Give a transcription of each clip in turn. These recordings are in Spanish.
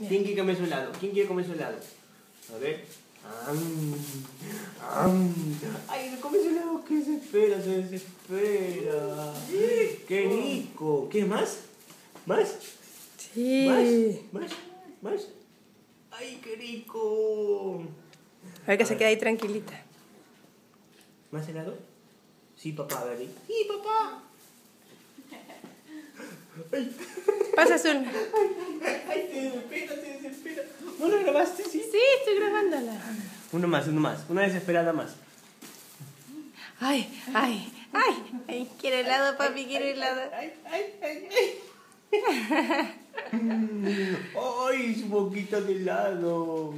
¿Quién quiere comer su helado? ¿Quién quiere comer su helado? A ver. Ay, no come su helado. ¿Qué se espera? Se desespera. ¡Qué rico! ¿Qué más? ¿Más? Sí. ¿Más? ¡Ay, qué rico! A ver que se queda ahí tranquilita. ¿Más helado? Sí, papá, a ver. Sí, papá. Ay. Pasa, Azul. Ay, se desespera. ¿No lo grabaste, sí? Sí, estoy grabándola. Uno más. Una desesperada más. Ay, quiero helado, papi, quiero helado. ¡Ay, su boquita de helado!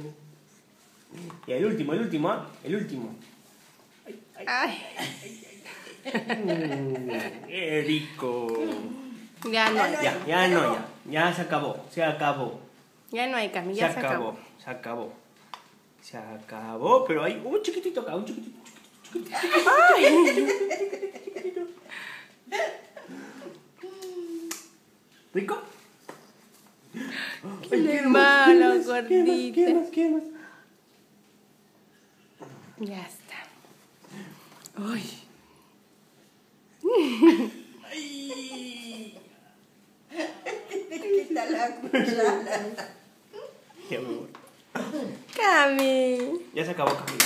Y el último, ¿ah? El último. Ay. ¡Qué rico! Ya no hay. Ya se acabó. Ya no hay, Cami, Se ya se acabó. Se acabó, pero hay un chiquitito acá, ¿Rico? Qué malo, gordita. ¿Qué más? Ya está. Ay. ¡Ay! Te quita la cuchara. Ya me voy. Cami. Ya se acabó, Cami.